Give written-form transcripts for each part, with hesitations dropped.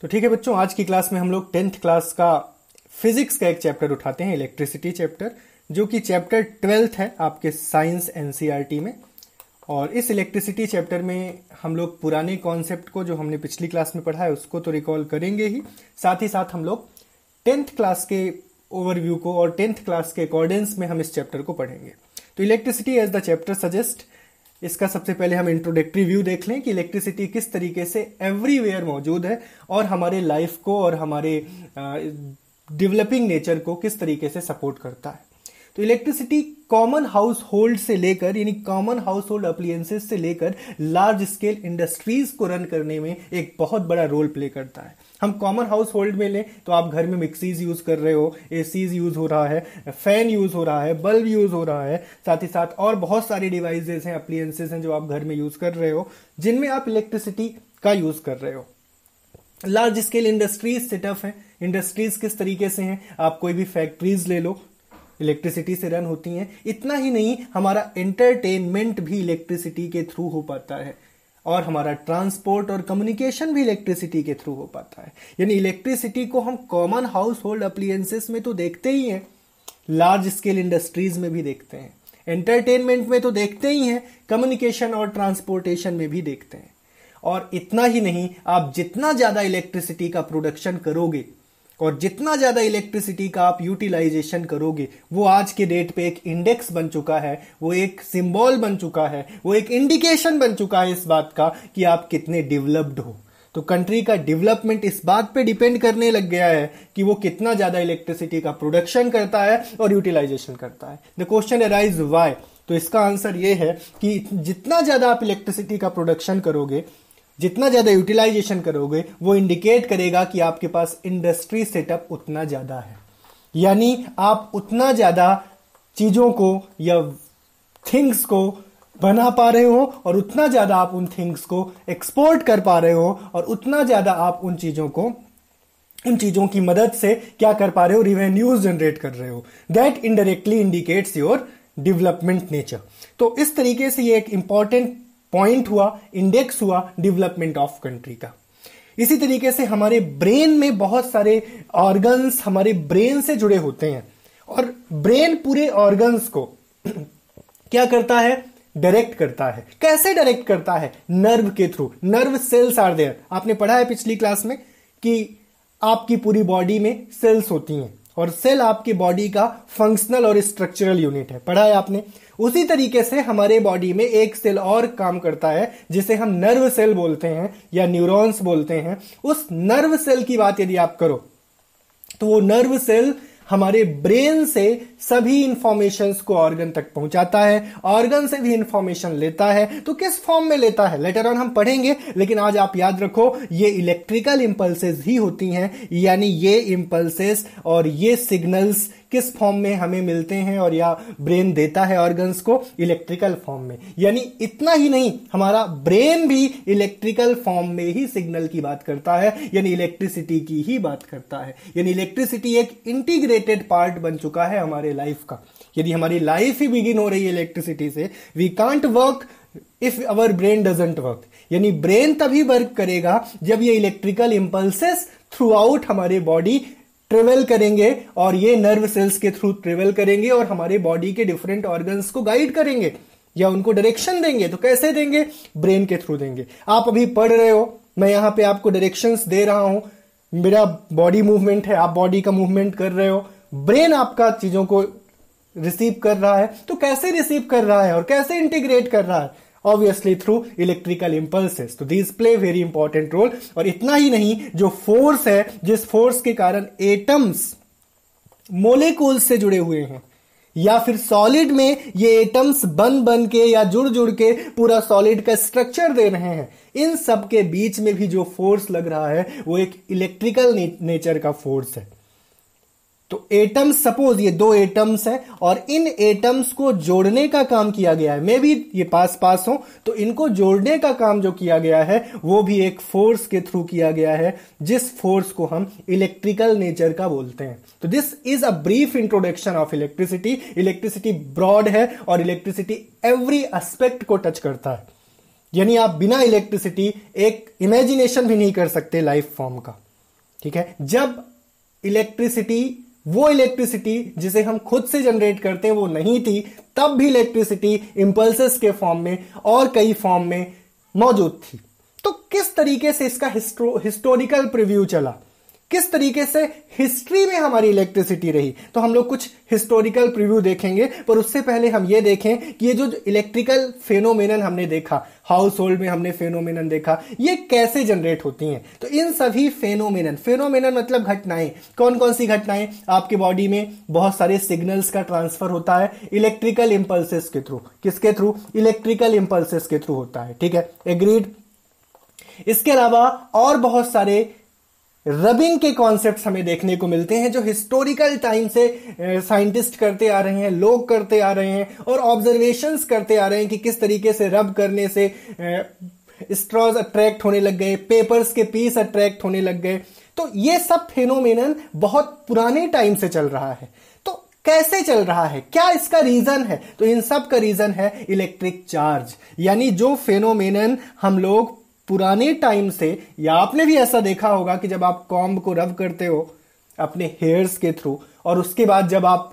तो ठीक है बच्चों, आज की क्लास में हम लोग 10th क्लास का फिजिक्स का एक चैप्टर उठाते हैं, इलेक्ट्रिसिटी चैप्टर, जो कि चैप्टर 12th है आपके साइंस एनसीईआरटी में। और इस इलेक्ट्रिसिटी चैप्टर में हम लोग पुराने कॉन्सेप्ट को जो हमने पिछली क्लास में पढ़ा है उसको तो रिकॉल करेंगे ही, साथ ही साथ हम लोग 10th क्लास के ओवरव्यू को और 10th क्लास के अकॉर्डेंस में हम इस चैप्टर को पढ़ेंगे। तो electricity as the chapter suggest, इसका सबसे पहले हम इंट्रोडक्टरी व्यू देख लें कि इलेक्ट्रिसिटी किस तरीके से एवरीवेयर मौजूद है और हमारे लाइफ को और हमारे डेवलपिंग नेचर को किस तरीके से सपोर्ट करता है। तो इलेक्ट्रिसिटी कॉमन हाउस होल्ड से लेकर, यानी कॉमन हाउस होल्ड अप्लायंसेस से लेकर लार्ज स्केल इंडस्ट्रीज को रन करने में एक बहुत बड़ा रोल प्ले करता है। हम कॉमन हाउस होल्ड में लें तो आप घर में मिक्सीज यूज कर रहे हो, एसीज यूज हो रहा है, फैन यूज हो रहा है, बल्ब यूज हो रहा है, साथ ही साथ और बहुत सारी डिवाइसेस हैं, अप्लायंसेस हैं जो आप घर में यूज कर रहे हो, जिनमें आप इलेक्ट्रिसिटी का यूज कर रहे हो। लार्ज स्केल इंडस्ट्रीज सेटअप है। इंडस्ट्रीज किस तरीके से हैं, आप कोई भी फैक्ट्रीज ले लो, इलेक्ट्रिसिटी से रन होती हैं। इतना ही नहीं, हमारा एंटरटेनमेंट भी इलेक्ट्रिसिटी के थ्रू हो पाता है और हमारा ट्रांसपोर्ट और कम्युनिकेशन भी इलेक्ट्रिसिटी के थ्रू हो पाता है। यानी इलेक्ट्रिसिटी को हम कॉमन हाउस होल्ड अप्लायंसेस में तो देखते ही हैं, लार्ज स्केल इंडस्ट्रीज में भी देखते हैं, एंटरटेनमेंट में तो देखते ही हैं, कम्युनिकेशन और ट्रांसपोर्टेशन में भी देखते हैं। और इतना ही नहीं, आप जितना ज्यादा इलेक्ट्रिसिटी का प्रोडक्शन करोगे और जितना ज्यादा इलेक्ट्रिसिटी का आप यूटिलाइजेशन करोगे, वो आज के डेट पे एक इंडेक्स बन चुका है, वो एक सिंबल बन चुका है, वो एक इंडिकेशन बन चुका है इस बात का कि आप कितने डेवलप्ड हो। तो कंट्री का डेवलपमेंट इस बात पे डिपेंड करने लग गया है कि वो कितना ज्यादा इलेक्ट्रिसिटी का प्रोडक्शन करता है और यूटिलाइजेशन करता है। द क्वेश्चन अराइज व्हाई, तो इसका आंसर ये है कि जितना ज्यादा आप इलेक्ट्रिसिटी का प्रोडक्शन करोगे, जितना ज्यादा यूटिलाइजेशन करोगे, वो इंडिकेट करेगा कि आपके पास इंडस्ट्री सेटअप उतना ज्यादा है। यानी आप उतना ज्यादा चीजों को या थिंग्स को बना पा रहे हो और उतना ज्यादा आप उन थिंग्स को एक्सपोर्ट कर पा रहे हो और उतना ज्यादा आप उन चीजों की मदद से क्या कर पा रहे हो, रिवेन्यूज जनरेट कर रहे हो। That indirectly indicates your development nature. तो इस तरीके से ये एक इंपॉर्टेंट पॉइंट हुआ, इंडेक्स हुआ डेवलपमेंट ऑफ कंट्री का। इसी तरीके से हमारे ब्रेन में बहुत सारे ऑर्गन्स हमारे ब्रेन से जुड़े होते हैं और ब्रेन पूरे ऑर्गन्स को क्या करता है, डायरेक्ट करता है। कैसे डायरेक्ट करता है? नर्व के थ्रू। Nerve cells are there. आपने पढ़ा है पिछली क्लास में कि आपकी पूरी बॉडी में सेल्स होती हैं और सेल आपकी बॉडी का फंक्शनल और स्ट्रक्चरल यूनिट है, पढ़ा है आपने। उसी तरीके से हमारे बॉडी में एक सेल और काम करता है जिसे हम नर्व सेल बोलते हैं या न्यूरॉन्स बोलते हैं। उस नर्व सेल की बात यदि आप करो तो वो नर्व सेल हमारे ब्रेन से सभी इंफॉर्मेशंस को ऑर्गन तक पहुंचाता है, ऑर्गन से भी इंफॉर्मेशन लेता है। तो किस फॉर्म में लेता है लेटर ऑन हम पढ़ेंगे, लेकिन आज आप याद रखो ये इलेक्ट्रिकल इंपल्सेस ही होती हैं। यानी ये इंपल्सेस और ये सिग्नल्स किस फॉर्म में हमें मिलते हैं और या ब्रेन देता है ऑर्गन्स को, इलेक्ट्रिकल फॉर्म में। यानी इतना ही नहीं, हमारा ब्रेन भी इलेक्ट्रिकल फॉर्म में ही सिग्नल की बात करता है, यानी इलेक्ट्रिसिटी की ही बात करता है। यानी इलेक्ट्रिसिटी एक इंटीग्रेटेड पार्ट बन चुका है हमारे लाइफ का। यदि हमारी लाइफ ही बिगिन हो रही है इलेक्ट्रिसिटी से, we can't work if our brain doesn't work. यानी ब्रेन तभी वर्क करेगा जब ये इलेक्ट्रिकल इंपल्सेस थ्रू आउट हमारे बॉडी ट्रेवल करेंगे और ये नर्व सेल्स के थ्रू ट्रेवल करेंगे और हमारे बॉडी के डिफरेंट ऑर्गन्स को गाइड करेंगे या उनको डायरेक्शन देंगे। तो कैसे देंगे? ब्रेन के थ्रू देंगे। आप अभी पढ़ रहे हो, मैं यहां पे आपको डायरेक्शंस दे रहा हूं, मेरा बॉडी मूवमेंट है, आप बॉडी का मूवमेंट कर रहे हो, ब्रेन आपका चीजों को रिसीव कर रहा है। तो कैसे रिसीव कर रहा है और कैसे इंटीग्रेट कर रहा है? Obviously through electrical impulses. तो these play very important role. और इतना ही नहीं, जो फोर्स है, जिस फोर्स के कारण एटम्स मोलेक्यूल्स से जुड़े हुए हैं या फिर सॉलिड में ये एटम्स बन के या जुड़ के पूरा सॉलिड का स्ट्रक्चर दे रहे हैं, इन सब के बीच में भी जो फोर्स लग रहा है वो एक इलेक्ट्रिकल नेचर का फोर्स है। तो एटम्स, सपोज ये दो एटम्स हैं और इन एटम्स को जोड़ने का काम किया गया है, मे भी ये पास हो, तो इनको जोड़ने का काम जो किया गया है वो भी एक फोर्स के थ्रू किया गया है, जिस फोर्स को हम इलेक्ट्रिकल नेचर का बोलते हैं। तो this is a brief introduction of electricity. Electricity broad है और इलेक्ट्रिसिटी एवरी एस्पेक्ट को टच करता है। यानी आप बिना इलेक्ट्रिसिटी एक इमेजिनेशन भी नहीं कर सकते लाइफ फॉर्म का। ठीक है, जब इलेक्ट्रिसिटी, वो इलेक्ट्रिसिटी जिसे हम खुद से जनरेट करते हैं वो नहीं थी, तब भी इलेक्ट्रिसिटी इंपल्सेस के फॉर्म में और कई फॉर्म में मौजूद थी। तो किस तरीके से इसका हिस्टोरिकल प्रीव्यू चला, किस तरीके से हिस्ट्री में हमारी इलेक्ट्रिसिटी रही, तो हम लोग कुछ हिस्टोरिकल प्रीव्यू देखेंगे। पर उससे पहले हम ये देखें कि ये जो इलेक्ट्रिकल फेनोमेनन हमने देखा, हाउस होल्ड में हमने फेनोमेनन देखा, ये कैसे जनरेट होती हैं। तो इन सभी फेनोमेनन मतलब घटनाएं, कौन कौन सी घटनाएं, आपके बॉडी में बहुत सारे सिग्नल्स का ट्रांसफर होता है इलेक्ट्रिकल इंपल्सेस के थ्रू। किसके थ्रू? इलेक्ट्रिकल इंपल्सेस के थ्रू होता है, ठीक है, एग्रीड। इसके अलावा और बहुत सारे रबिंग के कॉन्सेप्ट्स हमें देखने को मिलते हैं जो हिस्टोरिकल टाइम से साइंटिस्ट करते आ रहे हैं, लोग करते आ रहे हैं और ऑब्जर्वेशंस करते आ रहे हैं कि किस तरीके से रब करने से स्ट्रॉज अट्रैक्ट होने लग गए, पेपर्स के पीस अट्रैक्ट होने लग गए। तो ये सब फेनोमेनन बहुत पुराने टाइम से चल रहा है। तो कैसे चल रहा है, क्या इसका रीजन है? तो इन सब का रीजन है इलेक्ट्रिक चार्ज। यानी जो फेनोमेनन हम लोग पुराने टाइम से, या आपने भी ऐसा देखा होगा कि जब आप कॉम्ब को रब करते हो अपने हेयर्स के थ्रू और उसके बाद जब आप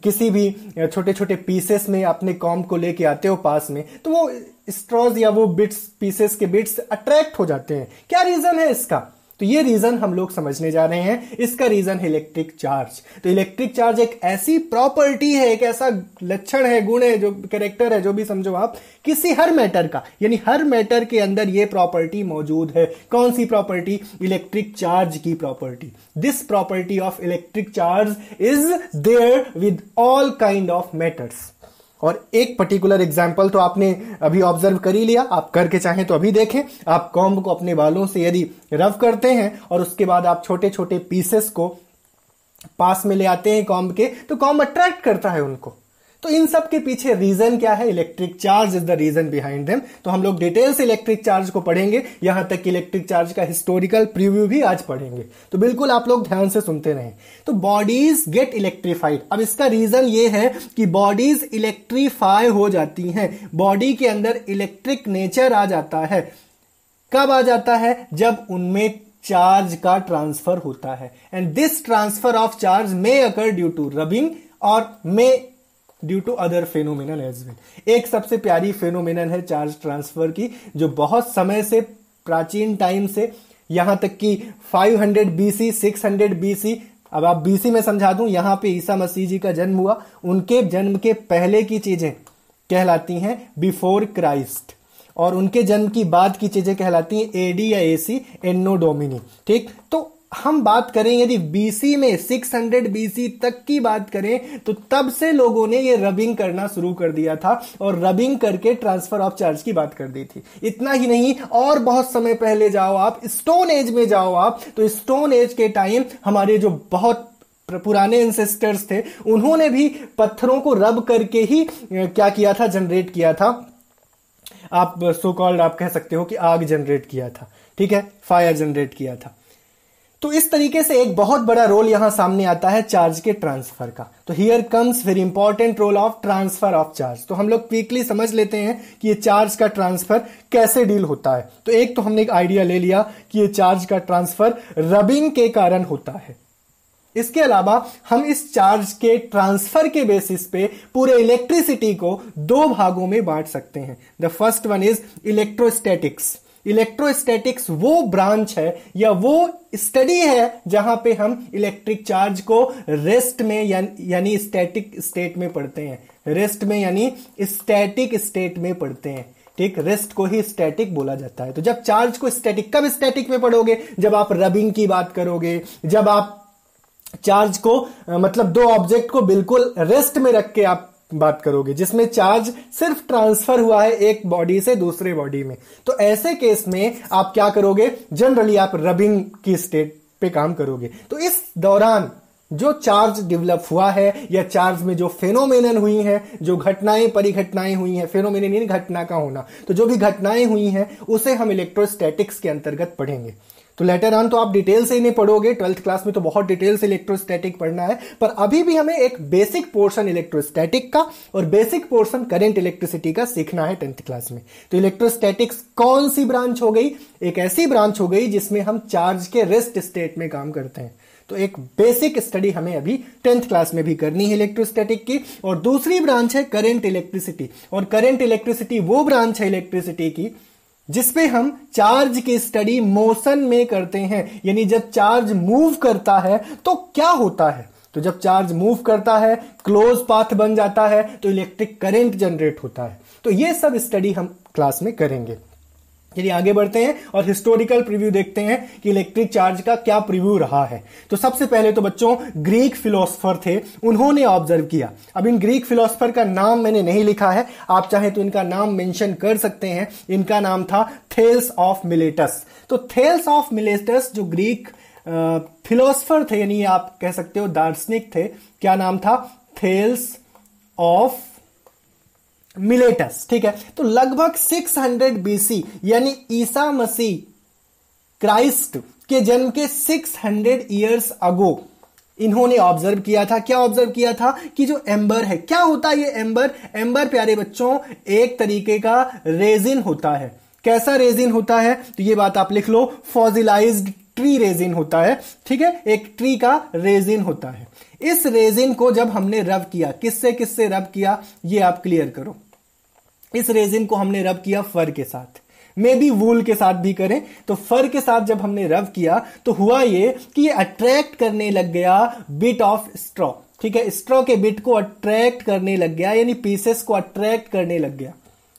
किसी भी छोटे छोटे पीसेस में अपने कॉम्ब को लेके आते हो पास में, तो वो स्ट्रॉज या वो बिट्स, पीसेस के बिट्स अट्रैक्ट हो जाते हैं। क्या रीजन है इसका? तो ये रीजन हम लोग समझने जा रहे हैं। इसका रीजन है इलेक्ट्रिक चार्ज। तो इलेक्ट्रिक चार्ज एक ऐसी प्रॉपर्टी है, एक ऐसा लक्षण है, गुण है, जो कैरेक्टर है, जो भी समझो आप, किसी हर मैटर का, यानी हर मैटर के अंदर ये प्रॉपर्टी मौजूद है। कौन सी प्रॉपर्टी? इलेक्ट्रिक चार्ज की property. This property of electric charge is there with all kind of matters. और एक पर्टिकुलर एग्जाम्पल तो आपने अभी ऑब्जर्व कर ही लिया, आप करके चाहें तो अभी देखें। आप कॉम्ब को अपने बालों से यदि रब करते हैं और उसके बाद आप छोटे छोटे पीसेस को पास में ले आते हैं कॉम्ब के, तो कॉम्ब अट्रैक्ट करता है उनको। तो इन सब के पीछे रीजन क्या है? Electric charge is the reason behind them. तो हम लोग डिटेल से इलेक्ट्रिक चार्ज को पढ़ेंगे, यहां तक कि इलेक्ट्रिक चार्ज का हिस्टोरिकल प्रीव्यू भी आज पढ़ेंगे। तो बिल्कुल आप लोग ध्यान से सुनते रहें। तो बॉडीज गेट इलेक्ट्रीफाइड। अब इसका रीजन ये है कि बॉडीज इलेक्ट्रीफाई हो जाती हैं, बॉडी के अंदर इलेक्ट्रिक नेचर आ जाता है। कब आ जाता है? जब उनमें चार्ज का ट्रांसफर होता है। And this transfer of charge may occur due to rubbing और may due to other phenomenon as well. एक सबसे प्यारी फेनोमेनन है चार्ज ट्रांसफर की, जो बहुत समय से, प्राचीन टाइम से, यहां तक कि 500 BC, 600 BC, अब आप BC में समझा दूं, यहां पे ईसा मसीह जी का जन्म हुआ, उनके जन्म के पहले की चीजें कहलाती हैं बिफोर क्राइस्ट, और उनके जन्म की बाद की चीजें कहलाती हैं AD या AC, एन्नो डोमिनी। ठीक, तो हम बात करें यदि BC में 600 BC तक की बात करें, तो तब से लोगों ने ये रबिंग करना शुरू कर दिया था और रबिंग करके ट्रांसफर ऑफ चार्ज की बात कर दी थी। इतना ही नहीं, और बहुत समय पहले जाओ आप, स्टोन एज में जाओ आप, तो स्टोन एज के टाइम हमारे जो बहुत पुराने एंसेस्टर्स थे, उन्होंने भी पत्थरों को रब करके ही क्या किया था? जनरेट किया था। आप सो कॉल्ड आप कह सकते हो कि आग जनरेट किया था, ठीक है, फायर जनरेट किया था। तो इस तरीके से एक बहुत बड़ा रोल यहां सामने आता है चार्ज के ट्रांसफर का। तो here comes very important role of transfer of charge. तो हम लोग क्विकली समझ लेते हैं कि ये चार्ज का ट्रांसफर कैसे डील होता है। तो एक तो हमने एक आइडिया ले लिया कि ये चार्ज का ट्रांसफर रबिंग के कारण होता है। इसके अलावा हम इस चार्ज के ट्रांसफर के बेसिस पे पूरे इलेक्ट्रिसिटी को दो भागों में बांट सकते हैं। The first one is electrostatics. Electrostatics वो ब्रांच है या वो स्टडी है जहां पे हम इलेक्ट्रिक चार्ज को रेस्ट में यानी स्टैटिक स्टेट में पढ़ते हैं। रेस्ट में यानी स्टैटिक स्टेट में पढ़ते हैं। ठीक, रेस्ट को ही स्टैटिक बोला जाता है। तो जब चार्ज को स्टैटिक, कब स्टैटिक में पढ़ोगे? जब आप रबिंग की बात करोगे, जब आप चार्ज को मतलब दो ऑब्जेक्ट को बिल्कुल रेस्ट में रख के आप बात करोगे, जिसमें चार्ज सिर्फ ट्रांसफर हुआ है एक बॉडी से दूसरे बॉडी में। तो ऐसे केस में आप क्या करोगे? जनरली आप रबिंग की स्टेट पे काम करोगे। तो इस दौरान जो चार्ज डेवलप हुआ है या चार्ज में जो फेनोमेनन हुई हैं, जो घटनाएं परिघटनाएं हुई हैं, फेनोमेनन यानी घटना का होना, तो जो भी घटनाएं हुई हैं उसे हम इलेक्ट्रोस्टैटिक्स के अंतर्गत पढ़ेंगे। तो लेटर ऑन तो आप डिटेल से ही नहीं पढ़ोगे, 12th क्लास में तो बहुत डिटेल से इलेक्ट्रोस्टैटिक पढ़ना है, पर अभी भी हमें एक बेसिक पोर्शन इलेक्ट्रोस्टैटिक का और बेसिक पोर्शन करंट इलेक्ट्रिसिटी का सीखना है 10th क्लास में। तो इलेक्ट्रोस्टैटिक्स कौन सी ब्रांच हो गई? एक ऐसी ब्रांच हो गई जिसमें हम चार्ज के रेस्ट स्टेट में काम करते हैं। तो एक बेसिक स्टडी हमें अभी 10th क्लास में भी करनी है इलेक्ट्रोस्टैटिक की। और दूसरी ब्रांच है करंट इलेक्ट्रिसिटी, और करंट इलेक्ट्रिसिटी वो ब्रांच है इलेक्ट्रिसिटी की जिसपे हम चार्ज की स्टडी मोशन में करते हैं, यानी जब चार्ज मूव करता है तो क्या होता है। तो जब चार्ज मूव करता है, क्लोज पाथ बन जाता है, तो इलेक्ट्रिक करंट जनरेट होता है। तो ये सब स्टडी हम क्लास में करेंगे। चलिए आगे बढ़ते हैं और हिस्टोरिकल प्रीव्यू देखते हैं कि इलेक्ट्रिक चार्ज का क्या प्रीव्यू रहा है। तो सबसे पहले तो बच्चों ग्रीक फिलोसफर थे, उन्होंने ऑब्जर्व किया। अब इन ग्रीक फिलोसफर का नाम मैंने नहीं लिखा है, आप चाहे तो इनका नाम मेंशन कर सकते हैं। इनका नाम था थेल्स ऑफ मिलेटस। तो थेल्स ऑफ मिलेटस जो ग्रीक फिलोसफर थे, यानी आप कह सकते हो दार्शनिक थे, क्या नाम था? Thales of Miletus. ठीक है, तो लगभग 600 बीसी यानी ईसा मसीह क्राइस्ट के जन्म के 600 इयर्स अगो इन्होंने ऑब्जर्व किया था। क्या ऑब्जर्व किया था? कि जो एम्बर है, क्या होता है ये एम्बर? एम्बर प्यारे बच्चों एक तरीके का रेजिन होता है। कैसा रेजिन होता है? तो ये बात आप लिख लो, फॉसिलाइज्ड ट्री रेजिन होता है। ठीक है, एक ट्री का रेजिन होता है। इस रेजिन को जब हमने रब किया, किससे किससे रब किया ये आप क्लियर करो। इस रेजिन को हमने रब किया फर के साथ, मे बी वूल के साथ भी करें। तो फर के साथ जब हमने रब किया तो हुआ ये कि ये अट्रैक्ट करने लग गया बिट ऑफ स्ट्रॉ। ठीक है, स्ट्रॉ के बिट को अट्रैक्ट करने लग गया, यानी पीसेस को अट्रैक्ट करने लग गया,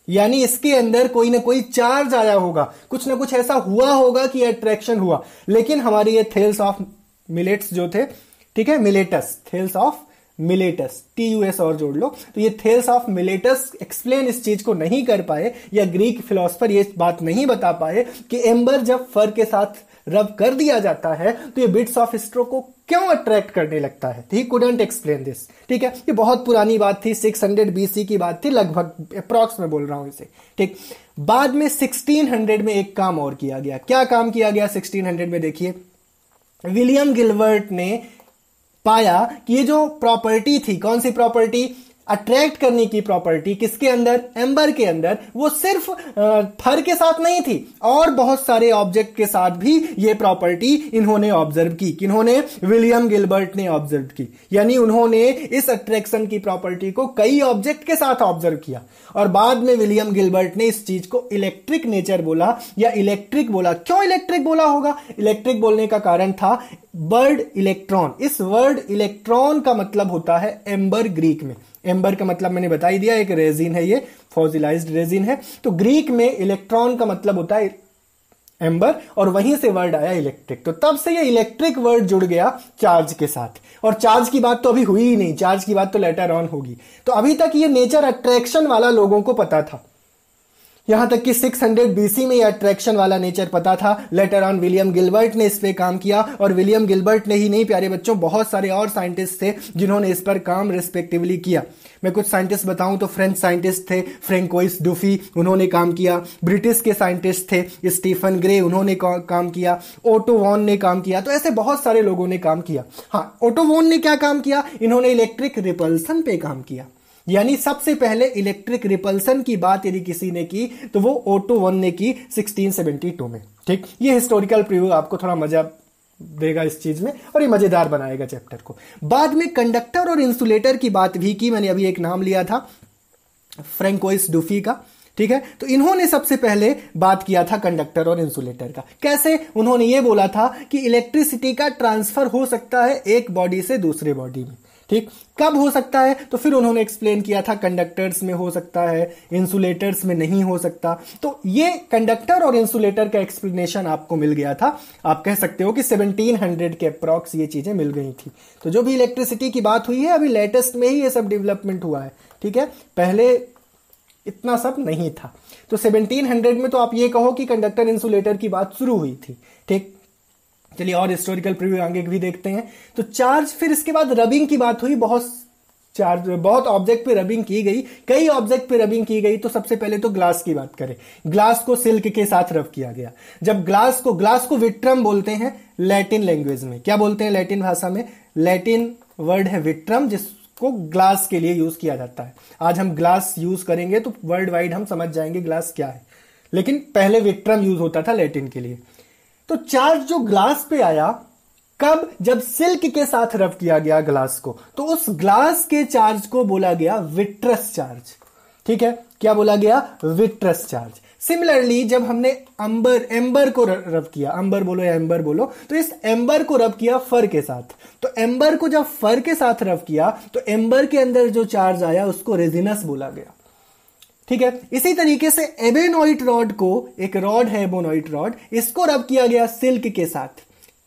यानी इसके अंदर कोई ना कोई चार्ज आया होगा, कुछ ना कुछ ऐसा हुआ होगा कि अट्रैक्शन हुआ। लेकिन हमारे ये थेल्स ऑफ मिलेट्स जो थे, ठीक है, Miletus, Thales of Miletus, TUS और जोड़ लो, तो ये थेल्स ऑफ मिलेटस एक्सप्लेन इस चीज को नहीं कर पाए, या ग्रीक फिलोसफर ये बात नहीं बता पाए कि एम्बर जब फर के साथ रब कर दिया जाता है तो ये बिट्स ऑफ स्ट्रो को क्यों अट्रैक्ट करने लगता है। He couldn't explain this. ठीक है, ये बहुत पुरानी बात थी, 600 BC की बात थी, लगभग अप्रॉक्स में बोल रहा हूं इसे। ठीक, बाद में 1600 में एक काम और किया गया। क्या काम किया गया 1600 में? देखिए, विलियम गिलबर्ट ने पाया कि ये जो प्रॉपर्टी थी, कौन सी प्रॉपर्टी? अट्रैक्ट करने की प्रॉपर्टी, किसके अंदर? एम्बर के अंदर। वो सिर्फ फर के साथ नहीं थी, और बहुत सारे ऑब्जेक्ट के साथ भी ये प्रॉपर्टी इन्होंने ऑब्जर्व की। किन्होंने? विलियम गिलबर्ट ने ऑब्जर्व की, यानी उन्होंने इस अट्रैक्शन की प्रॉपर्टी को कई ऑब्जेक्ट के साथ ऑब्जर्व किया, और बाद में विलियम गिलबर्ट ने इस चीज को इलेक्ट्रिक नेचर बोला या इलेक्ट्रिक बोला। क्यों इलेक्ट्रिक बोला होगा? इलेक्ट्रिक बोलने का कारण था वर्ड इलेक्ट्रॉन। इस वर्ड इलेक्ट्रॉन का मतलब होता है एम्बर ग्रीक में। एम्बर का मतलब मैंने बता ही दिया, एक रेजिन है, ये फॉसिलाइज्ड रेजिन है। तो ग्रीक में इलेक्ट्रॉन का मतलब होता है एम्बर, और वहीं से वर्ड आया इलेक्ट्रिक। तो तब से ये इलेक्ट्रिक वर्ड जुड़ गया चार्ज के साथ। और चार्ज की बात तो अभी हुई ही नहीं, चार्ज की बात तो लेटर ऑन होगी। तो अभी तक ये नेचर अट्रैक्शन वाला लोगों को पता था, यहां तक कि 600 BC में यह अट्रैक्शन वाला नेचर पता था। लेटर ऑन विलियम गिलबर्ट ने इस पे काम किया, और विलियम गिलबर्ट ने ही नहीं प्यारे बच्चों, बहुत सारे और साइंटिस्ट थे जिन्होंने इस पर काम रिस्पेक्टिवली किया। मैं कुछ साइंटिस्ट बताऊं तो फ्रेंच साइंटिस्ट थे फ्रैंकोइस डुफी, उन्होंने काम किया। ब्रिटिश के साइंटिस्ट थे स्टीफन ग्रे, उन्होंने काम किया। ओटो वॉन ने काम किया। तो ऐसे बहुत सारे लोगों ने काम किया। हाँ, ओटो वॉन ने क्या काम किया? इन्होंने इलेक्ट्रिक रिपल्सन पे काम किया, यानी सबसे पहले इलेक्ट्रिक रिपल्सन की बात यदि किसी ने की तो वो ओटो वन ने की 1672 में। ठीक, ये हिस्टोरिकल प्रीव्यू आपको थोड़ा मजा देगा इस चीज में, और ये मजेदार बनाएगा चैप्टर को। बाद में कंडक्टर और इंसुलेटर की बात भी की, मैंने अभी एक नाम लिया था फ्रैंकोइस डुफी का। ठीक है, तो इन्होंने सबसे पहले बात किया था कंडक्टर और इंसुलेटर का। कैसे? उन्होंने ये बोला था कि इलेक्ट्रिसिटी का ट्रांसफर हो सकता है एक बॉडी से दूसरे बॉडी में। ठीक, कब हो सकता है? तो फिर उन्होंने एक्सप्लेन किया था कंडक्टर्स में हो सकता है, इंसुलेटर्स में नहीं हो सकता। तो ये कंडक्टर और इंसुलेटर का एक्सप्लेनेशन आपको मिल गया था। आप कह सकते हो कि 1700 के अप्रॉक्स ये चीजें मिल गई थी। तो जो भी इलेक्ट्रिसिटी की बात हुई है, अभी लेटेस्ट में ही ये सब डेवलपमेंट हुआ है। ठीक है, पहले इतना सब नहीं था। तो 1700 में तो आप ये कहो कि कंडक्टर इंसुलेटर की बात शुरू हुई थी। ठीक, चलिए और हिस्टोरिकल प्रीव्यू आगे भी देखते हैं। तो चार्ज, फिर इसके बाद रबिंग की बात हुई बहुत चार्ज, बहुत ऑब्जेक्ट पे रबिंग की गई, कई ऑब्जेक्ट पे रबिंग की गई। तो सबसे पहले तो ग्लास की बात करें, ग्लास को सिल्क के साथ रब किया गया। जब ग्लास को विट्रम बोलते हैं लैटिन लैंग्वेज में। क्या बोलते हैं लैटिन भाषा में? लैटिन वर्ड है विट्रम, जिसको ग्लास के लिए यूज किया जाता है। आज हम ग्लास यूज करेंगे तो वर्ल्ड वाइड हम समझ जाएंगे ग्लास क्या है, लेकिन पहले विट्रम यूज होता था लैटिन के लिए। तो चार्ज जो ग्लास पे आया कब? जब सिल्क के साथ रब किया गया ग्लास को, तो उस ग्लास के चार्ज को बोला गया विट्रस चार्ज। ठीक है, क्या बोला गया? Vitreous charge. सिमिलरली जब हमने एम्बर को रब किया, अंबर बोलो या एम्बर बोलो, तो इस एम्बर को रब किया फर के साथ। तो एम्बर को जब फर के साथ रब किया तो एम्बर के अंदर जो चार्ज आया उसको रेजिनस बोला गया। ठीक है, इसी तरीके से एबोनाइट रॉड को, एक रॉड है एबोनाइट रॉड, इसको रब किया गया सिल्क के साथ,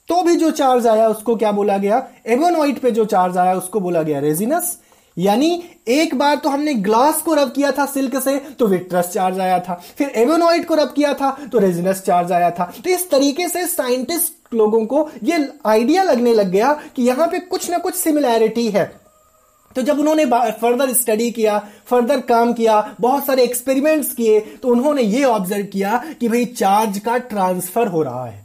तो भी जो चार्ज आया उसको क्या बोला गया? एबोनाइट पे जो चार्ज आया उसको बोला गया रेजिनस। यानी एक बार तो हमने ग्लास को रब किया था सिल्क से तो विट्रस चार्ज आया था, फिर एबोनाइट को रब किया था तो रेजिनस चार्ज आया था। तो इस तरीके से साइंटिस्ट लोगों को ये आइडिया लगने लग गया कि यहां पे कुछ ना कुछ सिमिलैरिटी है। तो जब उन्होंने फर्दर स्टडी किया, फर्दर काम किया, बहुत सारे एक्सपेरिमेंट्स किए, तो उन्होंने ये ऑब्जर्व किया कि भाई चार्ज का ट्रांसफर हो रहा है।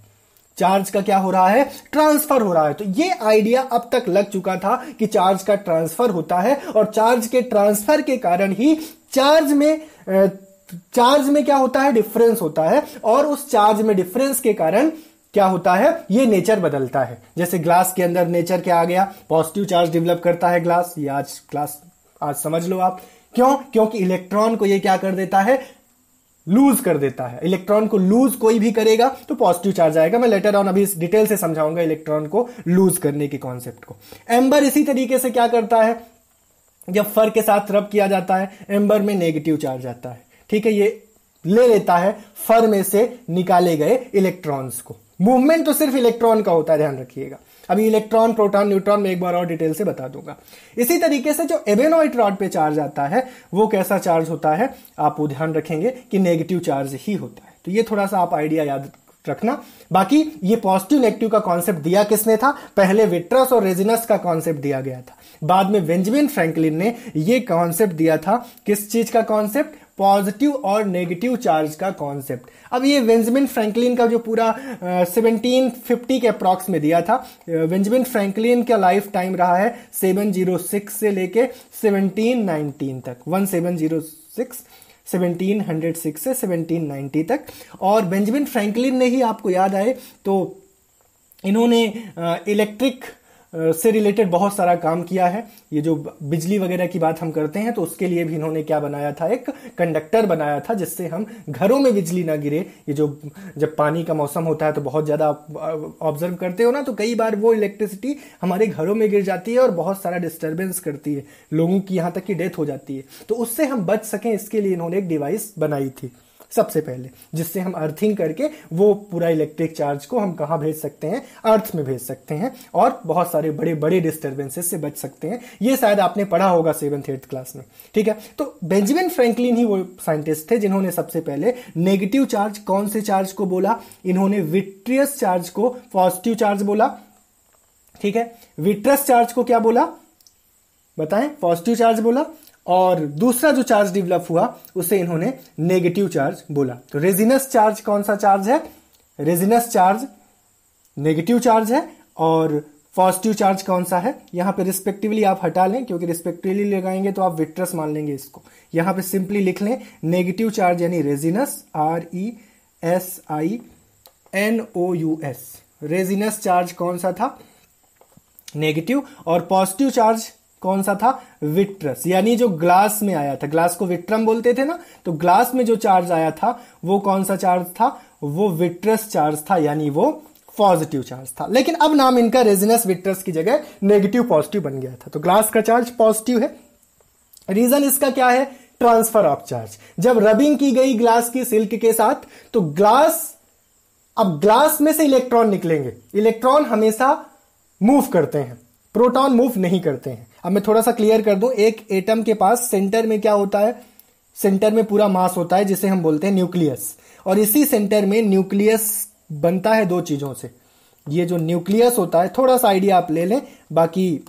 चार्ज का क्या हो रहा है? ट्रांसफर हो रहा है। तो ये आइडिया अब तक लग चुका था कि चार्ज का ट्रांसफर होता है, और चार्ज के ट्रांसफर के कारण ही चार्ज में क्या होता है? डिफरेंस होता है, और उस चार्ज में डिफरेंस के कारण क्या होता है? ये नेचर बदलता है। जैसे ग्लास के अंदर नेचर क्या आ गया? पॉजिटिव चार्ज डेवलप करता है ग्लास। ये आज समझ लो आप। क्यों? क्योंकि इलेक्ट्रॉन को ये क्या कर देता है? लूज कर देता है। इलेक्ट्रॉन को लूज कोई भी करेगा तो पॉजिटिव चार्ज आएगा। मैं लेटर ऑन अभी इस डिटेल से समझाऊंगा इलेक्ट्रॉन को लूज करने के कॉन्सेप्ट को। एम्बर इसी तरीके से क्या करता है? जब फर के साथ रब किया जाता है, एम्बर में नेगेटिव चार्ज आता है। ठीक है, ये ले लेता है फर में से निकाले गए इलेक्ट्रॉन्स को। मूवमेंट तो सिर्फ इलेक्ट्रॉन का होता है, ध्यान रखिएगा। अभी इलेक्ट्रॉन, प्रोटॉन, न्यूट्रॉन में एक बार और डिटेल से बता दूंगा। इसी तरीके से जो एबोनाइट रॉड पे चार्ज आता है वो कैसा चार्ज होता है? आप वो ध्यान रखेंगे कि नेगेटिव चार्ज ही होता है। तो ये थोड़ा सा आप आइडिया याद रखना। बाकी ये पॉजिटिव नेगेटिव का कॉन्सेप्ट दिया किसने था? पहले विट्रस और रेजिनस का कॉन्सेप्ट दिया गया था। बाद में बेंजामिन फ्रैंकलिन ने ये कॉन्सेप्ट दिया था। किस चीज का कॉन्सेप्ट? पॉजिटिव और नेगेटिव चार्ज का कॉन्सेप्ट। अब ये बेंजामिन फ्रैंकलिन का जो पूरा 1750 के अप्रॉक्स में दिया था। बेंजामिन फ्रैंकलिन का लाइफ टाइम रहा है 706 से लेके 1719 तक, 1706 1706 से 1790 तक। और बेंजामिन फ्रैंकलिन ने ही, आपको याद आए तो, इन्होंने इलेक्ट्रिक से रिलेटेड बहुत सारा काम किया है। ये जो बिजली वगैरह की बात हम करते हैं तो उसके लिए भी इन्होंने क्या बनाया था? एक कंडक्टर बनाया था, जिससे हम घरों में बिजली ना गिरे। ये जो जब पानी का मौसम होता है तो बहुत ज्यादा ऑब्जर्व करते हो ना, तो कई बार वो इलेक्ट्रिसिटी हमारे घरों में गिर जाती है और बहुत सारा डिस्टर्बेंस करती है, लोगों की यहां तक की डेथ हो जाती है। तो उससे हम बच सकें इसके लिए इन्होंने एक डिवाइस बनाई थी सबसे पहले, जिससे हम अर्थिंग करके वो पूरा इलेक्ट्रिक चार्ज को हम कहां भेज सकते हैं? अर्थ में भेज सकते हैं, और बहुत सारे बड़े बड़े डिस्टर्बेंसेस से बच सकते हैं। ये शायद आपने पढ़ा होगा 7th 8th क्लास में। ठीक है, तो बेंजामिन फ्रैंकलिन ही वो साइंटिस्ट थे जिन्होंने सबसे पहले नेगेटिव चार्ज, कौन से चार्ज को बोला? इन्होंने विट्रियस चार्ज को पॉजिटिव चार्ज बोला। ठीक है, विट्रस चार्ज को क्या बोला? बताएं? पॉजिटिव चार्ज बोला। और दूसरा जो चार्ज डेवलप हुआ उसे इन्होंने नेगेटिव चार्ज बोला। तो रेजिनस चार्ज कौन सा चार्ज है? रेजिनस चार्ज नेगेटिव चार्ज है। और पॉजिटिव चार्ज कौन सा है? यहां पे रिस्पेक्टिवली आप हटा लें, क्योंकि रिस्पेक्टिवली लगाएंगे तो आप विट्रस मान लेंगे इसको। यहां पे सिंपली लिख लें नेगेटिव चार्ज यानी रेजिनस, RESINOUS। रेजिनस चार्ज कौन सा था? नेगेटिव। और पॉजिटिव चार्ज कौन सा था? विट्रस, यानी जो ग्लास में आया था। ग्लास को विट्रम बोलते थे ना, तो ग्लास में जो चार्ज आया था वो कौन सा चार्ज था? वो विट्रस चार्ज था, यानी वो पॉजिटिव चार्ज था। लेकिन अब नाम इनका रेजिनस विट्रस की जगह नेगेटिव पॉजिटिव बन गया था। तो ग्लास का चार्ज पॉजिटिव है। रीजन इसका क्या है? Transfer of charge. जब रबिंग की गई ग्लास की सिल्क के साथ तो अब ग्लास में से इलेक्ट्रॉन निकलेंगे। इलेक्ट्रॉन हमेशा मूव करते हैं, प्रोटॉन मूव नहीं करते हैं। अब मैं थोड़ा सा क्लियर कर दूं, एक एटम के पास सेंटर में क्या होता है? सेंटर में पूरा मास होता है, जिसे हम बोलते हैं न्यूक्लियस। और इसी सेंटर में न्यूक्लियस बनता है दो चीजों से। ये जो न्यूक्लियस होता है, थोड़ा सा आइडिया आप ले लें, बाकी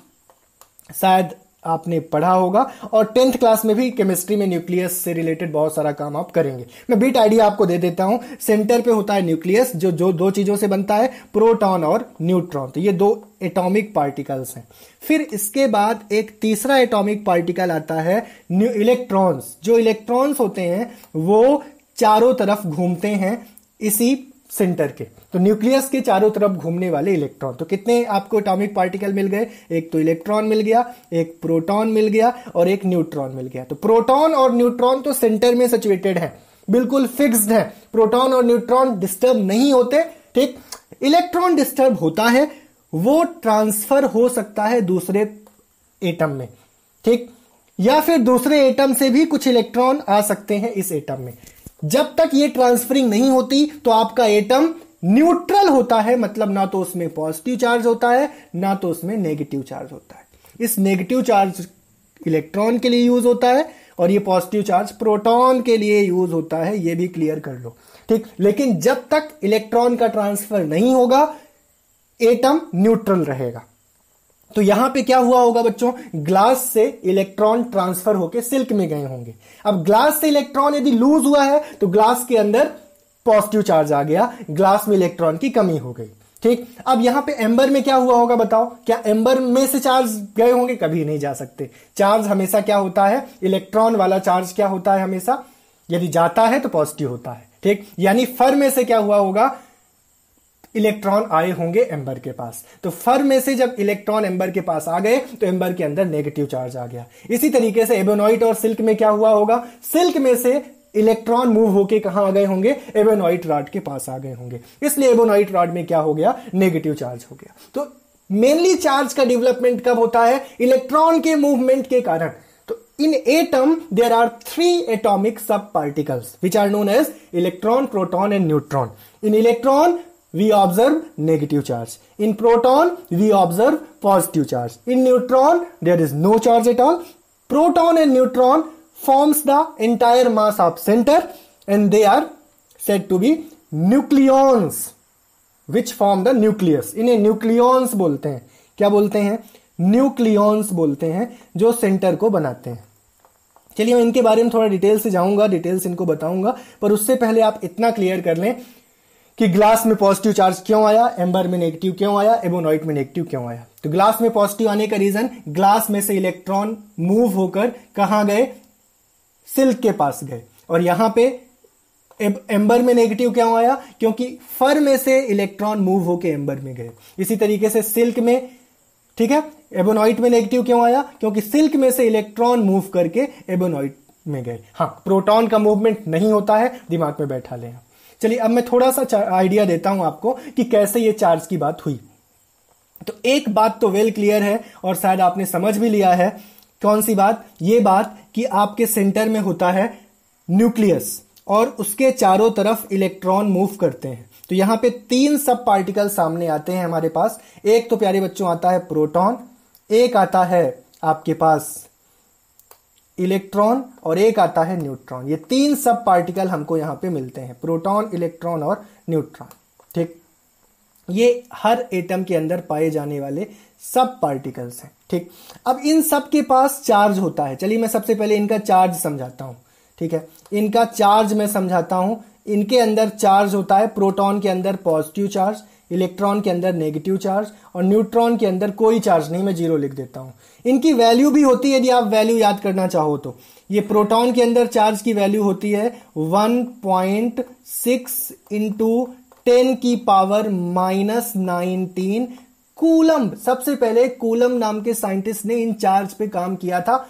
शायद आपने पढ़ा होगा, और 10th क्लास में भी केमिस्ट्री में न्यूक्लियस से रिलेटेड बहुत सारा काम आप करेंगे। मैं बिट आइडिया आपको दे देता हूं। सेंटर पे होता है न्यूक्लियस, जो दो चीजों से बनता है, प्रोटॉन और न्यूट्रॉन। तो ये दो एटॉमिक पार्टिकल्स हैं। फिर इसके बाद एक तीसरा एटॉमिक पार्टिकल आता है इलेक्ट्रॉन्स। जो इलेक्ट्रॉन्स होते हैं वो चारों तरफ घूमते हैं इसी सेंटर के, तो न्यूक्लियस के चारों तरफ घूमने वाले इलेक्ट्रॉन। तो कितने आपको एटॉमिक पार्टिकल मिल गए? एक तो इलेक्ट्रॉन मिल गया, एक प्रोटॉन मिल गया और एक न्यूट्रॉन मिल गया। तो प्रोटॉन और न्यूट्रॉन तो सेंटर में सिचुएटेड है, बिल्कुल फिक्स्ड है। प्रोटॉन और न्यूट्रॉन डिस्टर्ब नहीं होते, ठीक। इलेक्ट्रॉन डिस्टर्ब होता है, वो ट्रांसफर हो सकता है दूसरे एटम में, ठीक, या फिर दूसरे एटम से भी कुछ इलेक्ट्रॉन आ सकते हैं इस एटम में। जब तक ये ट्रांसफरिंग नहीं होती तो आपका एटम न्यूट्रल होता है, मतलब ना तो उसमें पॉजिटिव चार्ज होता है ना तो उसमें नेगेटिव चार्ज होता है। इस नेगेटिव चार्ज इलेक्ट्रॉन के लिए यूज होता है और ये पॉजिटिव चार्ज प्रोटॉन के लिए यूज होता है, ये भी क्लियर कर लो, ठीक। लेकिन जब तक इलेक्ट्रॉन का ट्रांसफर नहीं होगा एटम न्यूट्रल रहेगा। तो यहां पे क्या हुआ होगा बच्चों? ग्लास से इलेक्ट्रॉन ट्रांसफर होकर सिल्क में गए होंगे। अब ग्लास से इलेक्ट्रॉन यदि लूज हुआ है तो ग्लास के अंदर पॉजिटिव चार्ज आ गया, ग्लास में इलेक्ट्रॉन की कमी हो गई, ठीक। अब यहां पे एम्बर में क्या हुआ होगा बताओ? क्या एम्बर में से चार्ज गए होंगे? कभी नहीं जा सकते। चार्ज हमेशा क्या होता है? इलेक्ट्रॉन वाला चार्ज क्या होता है? हमेशा यदि जाता है तो पॉजिटिव होता है, ठीक। यानी फर में से क्या हुआ होगा? इलेक्ट्रॉन आए होंगे एम्बर के पास। तो फर में से जब इलेक्ट्रॉन एम्बर के पास आ गए तो एम्बर के अंदर नेगेटिव चार्ज आ गया। इसी तरीके से एबोनाइट और सिल्क में क्या हुआ होगा? सिल्क में से इलेक्ट्रॉन मूव होके कहां आ गए होंगे? एबोनाइट रॉड के पास आ गए होंगे। इसलिए एबोनाइट रॉड में क्या हो गया? नेगेटिव चार्ज हो गया। तो मेनली चार्ज का डेवलपमेंट कब होता है? इलेक्ट्रॉन के मूवमेंट के कारण। तो in atom there are 3 atomic sub particles which are known as electron, proton and neutron. In electron we observe negative charge. In proton, we observe positive charge. In neutron, there is no charge at all. Proton and neutron forms the entire mass of center and they are said to be nucleons which form the nucleus. इन्हें nucleons बोलते हैं। क्या बोलते हैं? nucleons बोलते हैं, जो centre को बनाते हैं। चलिए मैं इनके बारे में थोड़ा डिटेल से जाऊंगा, डिटेल्स इनको बताऊंगा, पर उससे पहले आप इतना क्लियर कर लें कि ग्लास में पॉजिटिव चार्ज क्यों आया, एम्बर में नेगेटिव क्यों आया, एबोनाइट में नेगेटिव क्यों आया। तो ग्लास में पॉजिटिव आने का रीजन, ग्लास में से इलेक्ट्रॉन मूव होकर कहां गए? सिल्क के पास गए। और यहां पे एम्बर में नेगेटिव क्यों आया? क्योंकि फर में से इलेक्ट्रॉन मूव होकर एम्बर में गए। इसी तरीके से सिल्क में, ठीक है, एबोनाइट में नेगेटिव क्यों आया? क्योंकि सिल्क में से इलेक्ट्रॉन मूव करके एबोनाइट में गए। हाँ, प्रोटॉन का मूवमेंट नहीं होता है, दिमाग में बैठा लें। चलिए अब मैं थोड़ा सा आइडिया देता हूं आपको कि कैसे ये चार्ज की बात हुई। तो एक बात तो वेल क्लियर है और शायद आपने समझ भी लिया है। कौन सी बात? ये बात कि आपके सेंटर में होता है न्यूक्लियस और उसके चारों तरफ इलेक्ट्रॉन मूव करते हैं। तो यहां पे 3 सब पार्टिकल सामने आते हैं हमारे पास। एक तो प्यारे बच्चों आता है प्रोटॉन, एक आता है आपके पास इलेक्ट्रॉन और एक आता है न्यूट्रॉन। ये 3 सब पार्टिकल हमको यहां पे मिलते हैं, प्रोटॉन, इलेक्ट्रॉन और न्यूट्रॉन, ठीक। ये हर एटम के अंदर पाए जाने वाले सब पार्टिकल्स हैं, ठीक। अब इन सब के पास चार्ज होता है। चलिए मैं सबसे पहले इनका चार्ज समझाता हूं, ठीक है। इनका चार्ज मैं समझाता हूं। इनके अंदर चार्ज होता है, प्रोटॉन के अंदर पॉजिटिव चार्ज, इलेक्ट्रॉन के अंदर नेगेटिव चार्ज और न्यूट्रॉन के अंदर कोई चार्ज नहीं, मैं 0 लिख देता हूं। इनकी वैल्यू भी होती है, यदि आप वैल्यू याद करना चाहो तो। ये प्रोटॉन के अंदर चार्ज की वैल्यू होती है 1.6 इंटू 10 की पावर -19 कूलम। सबसे पहले कूलम नाम के साइंटिस्ट ने इन चार्ज पे काम किया था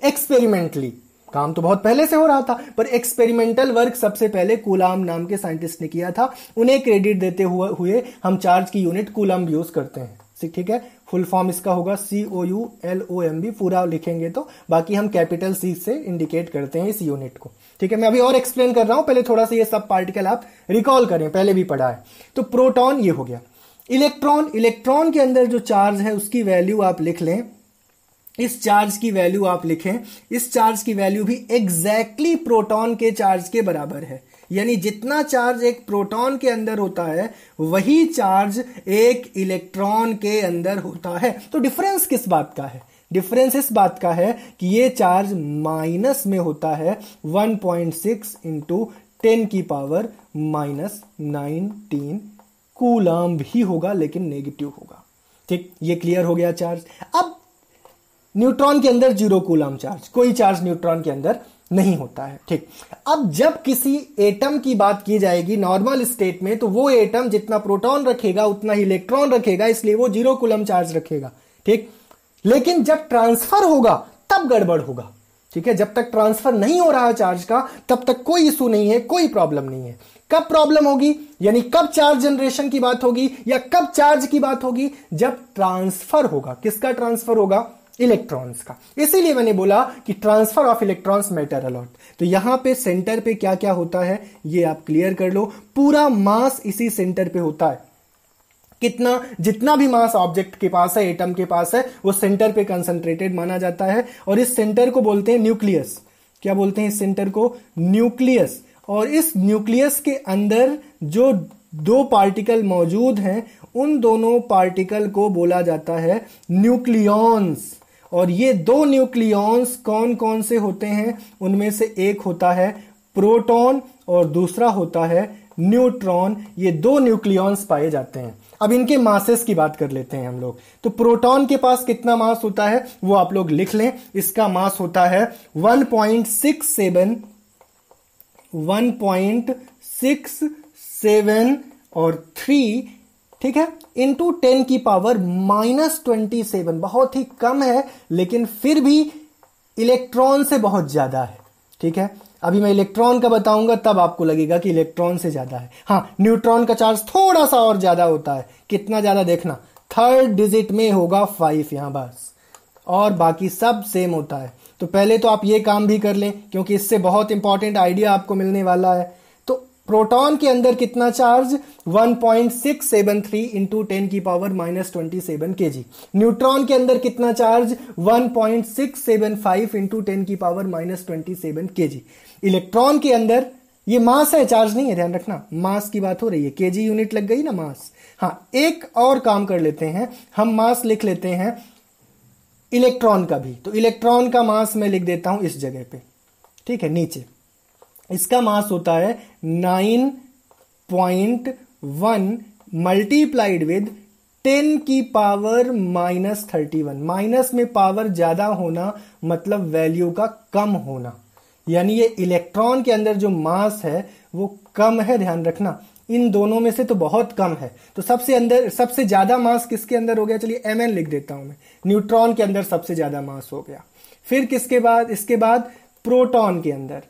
एक्सपेरिमेंटली। काम तो बहुत पहले से हो रहा था, पर एक्सपेरिमेंटल वर्क सबसे पहले कूलाम नाम के साइंटिस्ट ने किया था। उन्हें क्रेडिट देते हुए हम चार्ज की यूनिट कूलम यूज करते हैं, ठीक है। फुल फॉर्म इसका होगा COULOMB, पूरा लिखेंगे तो, बाकी हम कैपिटल C से इंडिकेट करते हैं इस यूनिट को, ठीक है। मैं अभी और एक्सप्लेन कर रहा हूं, पहले थोड़ा सा ये सब पार्टिकल आप रिकॉल करें, पहले भी पढ़ा है। तो प्रोटॉन ये हो गया। इलेक्ट्रॉन, इलेक्ट्रॉन के अंदर जो चार्ज है उसकी वैल्यू आप लिख लें, इस चार्ज की वैल्यू आप लिखें। इस चार्ज की वैल्यू भी एग्जैक्टली प्रोटॉन के चार्ज के बराबर है। यानी जितना चार्ज एक प्रोटॉन के अंदर होता है वही चार्ज एक इलेक्ट्रॉन के अंदर होता है। तो डिफरेंस किस बात का है? डिफरेंस इस बात का है कि ये चार्ज माइनस में होता है 1.6 इंटू 10 की पावर माइनस 19 कूलम्ब ही होगा, लेकिन नेगेटिव होगा। ठीक, ये क्लियर हो गया चार्ज। अब न्यूट्रॉन के अंदर 0 कूलम्ब चार्ज, कोई चार्ज न्यूट्रॉन के अंदर नहीं होता है। ठीक, अब जब किसी एटम की बात की जाएगी नॉर्मल स्टेट में, तो वो एटम जितना प्रोटॉन रखेगा उतना ही इलेक्ट्रॉन रखेगा, इसलिए वो 0 कूलम्ब चार्ज रखेगा। ठीक, लेकिन जब ट्रांसफर होगा तब गड़बड़ होगा। ठीक है, जब तक ट्रांसफर नहीं हो रहा है चार्ज का तब तक कोई इशू नहीं है, कोई प्रॉब्लम नहीं है। कब प्रॉब्लम होगी, यानी कब चार्ज जनरेशन की बात होगी या कब चार्ज की बात होगी, जब ट्रांसफर होगा। किसका ट्रांसफर होगा? इलेक्ट्रॉन्स का। इसीलिए मैंने बोला कि transfer of electrons matter a lot. तो यहां पे सेंटर पे क्या क्या होता है ये आप क्लियर कर लो। पूरा मास इसी सेंटर पे होता है। कितना, जितना भी मास ऑब्जेक्ट के पास है, एटम के पास है, वो सेंटर पे कंसंट्रेटेड माना जाता है। और इस सेंटर को बोलते हैं न्यूक्लियस। क्या बोलते हैं इस सेंटर को? न्यूक्लियस। और इस न्यूक्लियस के अंदर जो दो पार्टिकल मौजूद हैं, उन दोनों पार्टिकल को बोला जाता है न्यूक्लियॉन्स। और ये दो न्यूक्लियॉन्स कौन कौन से होते हैं? उनमें से एक होता है प्रोटॉन और दूसरा होता है न्यूट्रॉन। ये दो न्यूक्लियॉन्स पाए जाते हैं। अब इनके मासेस की बात कर लेते हैं हम लोग। तो प्रोटॉन के पास कितना मास होता है वो आप लोग लिख लें। इसका मास होता है 1.67 और 3, ठीक है, इंटू 10 की पावर माइनस 27। बहुत ही कम है, लेकिन फिर भी इलेक्ट्रॉन से बहुत ज्यादा है। ठीक है, अभी मैं इलेक्ट्रॉन का बताऊंगा तब आपको लगेगा कि इलेक्ट्रॉन से ज्यादा है। हाँ, न्यूट्रॉन का चार्ज थोड़ा सा और ज्यादा होता है। कितना ज्यादा देखना, थर्ड डिजिट में होगा 5 यहां बस, और बाकी सब सेम होता है। तो पहले तो आप ये काम भी कर लें, क्योंकि इससे बहुत इंपॉर्टेंट आइडिया आपको मिलने वाला है। तो प्रोटॉन के अंदर कितना चार्ज? 1.673 इंटू 10 की पावर माइनस 27 kg। न्यूट्रॉन के अंदर कितना चार्ज? 1.675 इंटू 10 की पावर माइनस 27 kg। इलेक्ट्रॉन के अंदर, ये मास है, चार्ज नहीं है, ध्यान रखना, मास की बात हो रही है। केजी यूनिट लग गई ना, मास। हाँ, एक और काम कर लेते हैं, हम मास लिख लेते हैं इलेक्ट्रॉन का भी। तो इलेक्ट्रॉन का मास मैं लिख देता हूं इस जगह पे, ठीक है, नीचे। इसका मास होता है 9.1 मल्टीप्लाइड विद 10 की पावर माइनस 31। माइनस में पावर ज्यादा होना मतलब वैल्यू का कम होना, यानी ये इलेक्ट्रॉन के अंदर जो मास है वो कम है, ध्यान रखना। इन दोनों में से तो बहुत कम है। तो सबसे ज्यादा मास किसके अंदर हो गया? चलिए Mn लिख देता हूं मैं। न्यूट्रॉन के अंदर सबसे ज्यादा मास हो गया। फिर किसके बाद? इसके बाद प्रोटॉन के अंदर,